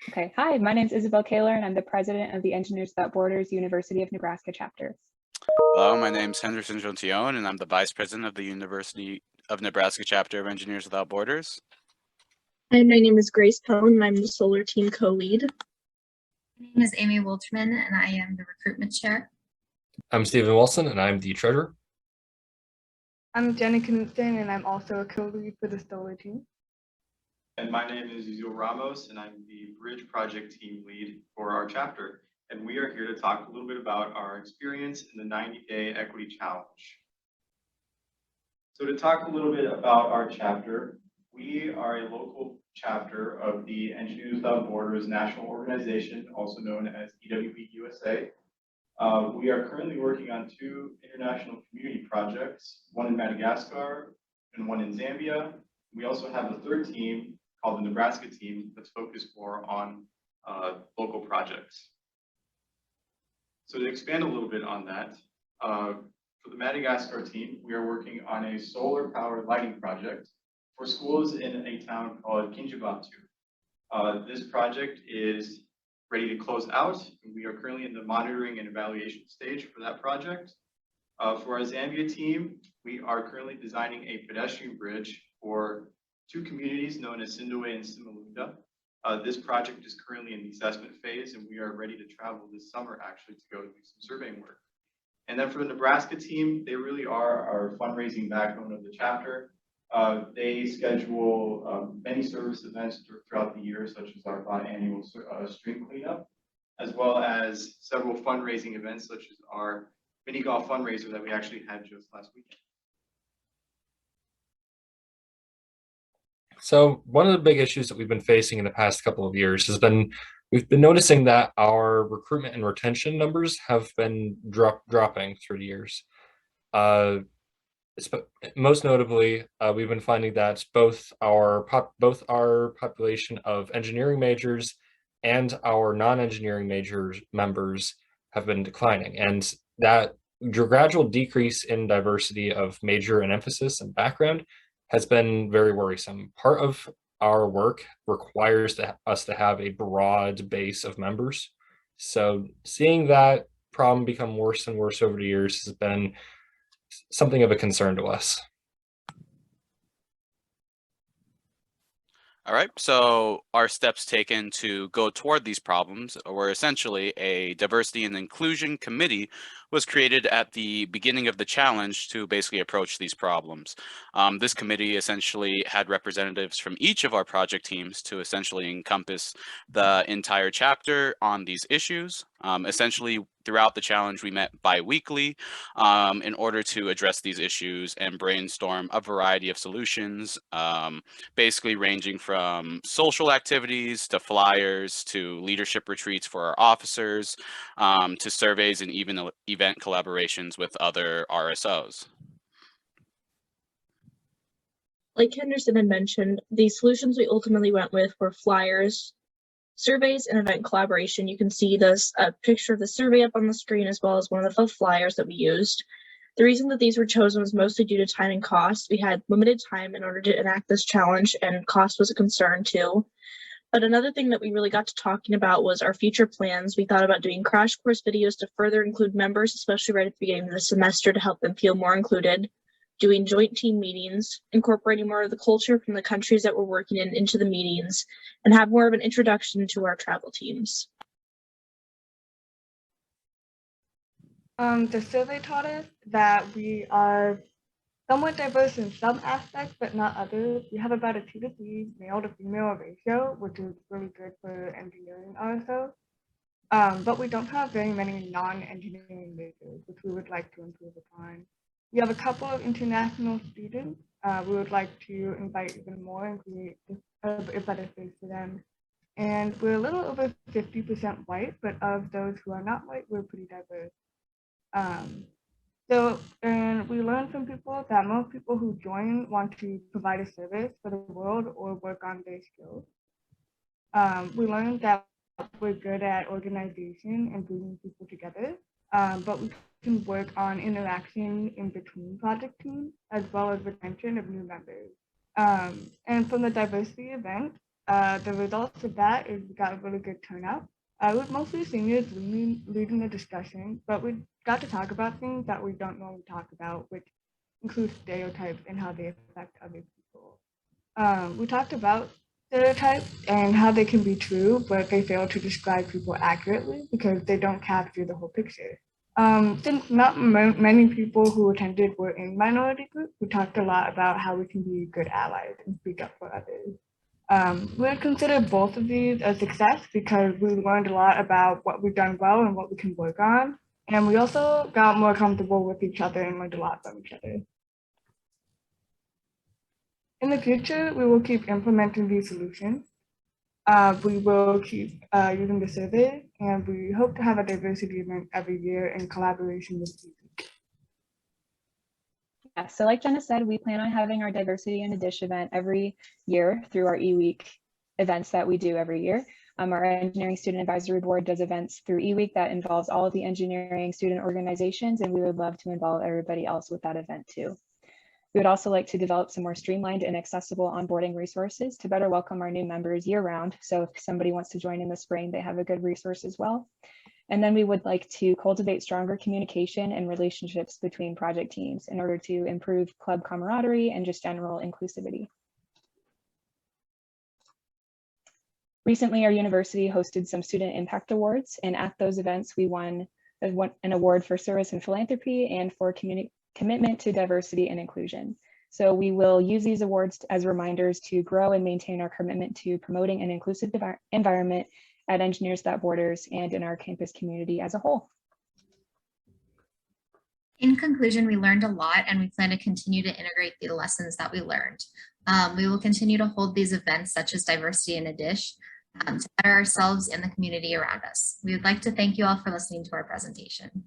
Okay, hi, my name is Isabel Kaler, and I'm the president of the Engineers Without Borders University of Nebraska chapter. Hello, my name is Henderson Jontion, and I'm the vice president of the University of Nebraska chapter of Engineers Without Borders. Hi, my name is Grace Pone, and I'm the solar team co-lead. My name is Amy Wolterman, and I am the recruitment chair. I'm Stephen Wilson, and I'm the treasurer. I'm Jenny Knudsen, and I'm also a co-lead for the solar team. And my name is Yuzil Ramos, and I'm the Bridge Project Team Lead for our chapter. And we are here to talk a little bit about our experience in the 90-day Equity Challenge. So to talk a little bit about our chapter, we are a local chapter of the Engineers Without Borders National Organization, also known as EWB-USA. We are currently working on 2 international community projects, one in Madagascar and one in Zambia. We also have a 3rd team called the Nebraska team that's focused more on local projects. So to expand a little bit on that, for the Madagascar team, we are working on a solar powered lighting project for schools in a town called Kinjibatu. This project is ready to close out. We are currently in the monitoring and evaluation stage for that project. For our Zambia team, we are currently designing a pedestrian bridge for 2 communities known as Sindoe and Simalunda. This project is currently in the assessment phase, and we are ready to travel this summer actually to go do some surveying work. And then for the Nebraska team, they really are our fundraising backbone of the chapter. They schedule many service events throughout the year, such as our biannual stream cleanup, as well as several fundraising events, such as our mini golf fundraiser that we actually had just last weekend. So one of the big issues that we've been facing in the past couple of years has been we've been noticing that our recruitment and retention numbers have been dropping through the years. Most notably, we've been finding that both our population of engineering majors and our non-engineering majors members have been declining, and that gradual decrease in diversity of major and emphasis and background has been very worrisome. Part of our work requires us to have a broad base of members. So seeing that problem become worse and worse over the years has been something of a concern to us. All right, so our steps taken to go toward these problems were essentially a diversity and inclusion committee was created at the beginning of the challenge to basically approach these problems. This committee essentially had representatives from each of our project teams to essentially encompass the entire chapter on these issues. Essentially, throughout the challenge, we met bi-weekly in order to address these issues and brainstorm a variety of solutions, basically ranging from social activities to flyers to leadership retreats for our officers to surveys and even event collaborations with other RSOs. Like Henderson had mentioned, the solutions we ultimately went with were flyers, surveys, and event collaboration. You can see this picture of the survey up on the screen, as well as one of the flyers that we used. The reason that these were chosen was mostly due to time and cost. We had limited time in order to enact this challenge, and cost was a concern too. But another thing that we really got to talking about was our future plans. We thought about doing crash course videos to further include members, especially right at the beginning of the semester, to help them feel more included, doing joint team meetings, incorporating more of the culture from the countries that we're working in into the meetings, and have more of an introduction to our travel teams. The survey taught us that we are somewhat diverse in some aspects, but not others. We have about a 2 to 3 male to female ratio, which is really good for engineering also. But we don't have very many non-engineering majors, which we would like to improve upon. We have a couple of international students. We would like to invite even more and create a better space for them. And we're a little over 50% white, but of those who are not white, we're pretty diverse. And we learned from people that most people who join want to provide a service for the world or work on their skills. We learned that we're good at organization and bringing people together, but we can work on interaction in between project teams, as well as retention of new members. And from the diversity event, The results of that is we got a really good turnout. With mostly seniors leading the discussion, but we got to talk about things that we don't normally talk about, which includes stereotypes and how they affect other people. We talked about stereotypes and how they can be true, but they fail to describe people accurately because they don't capture the whole picture. Since not many people who attended were in minority groups, we talked a lot about how we can be good allies and speak up for others. We consider both of these a success because we learned a lot about what we've done well and what we can work on. And we also got more comfortable with each other and learned a lot from each other. In the future, we will keep implementing these solutions. We will keep using the survey, and we hope to have a diversity event every year in collaboration with you. Yeah, so like Jenna said, we plan on having our Diversity in a Dish event every year through our eWeek events that we do every year. Our Engineering Student Advisory Board does events through eWeek that involves all of the engineering student organizations, and we would love to involve everybody else with that event too. We would also like to develop some more streamlined and accessible onboarding resources to better welcome our new members year-round. So if somebody wants to join in the spring, they have a good resource as well. And then we would like to cultivate stronger communication and relationships between project teams in order to improve club camaraderie and just general inclusivity. Recently, our university hosted some student impact awards, and at those events, we won an award for service and philanthropy and for commitment to diversity and inclusion. So we will use these awards as reminders to grow and maintain our commitment to promoting an inclusive environment at Engineers Without Borders and in our campus community as a whole. In conclusion, we learned a lot and we plan to continue to integrate the lessons that we learned. We will continue to hold these events such as Diversity in a Dish to better ourselves and the community around us. We would like to thank you all for listening to our presentation.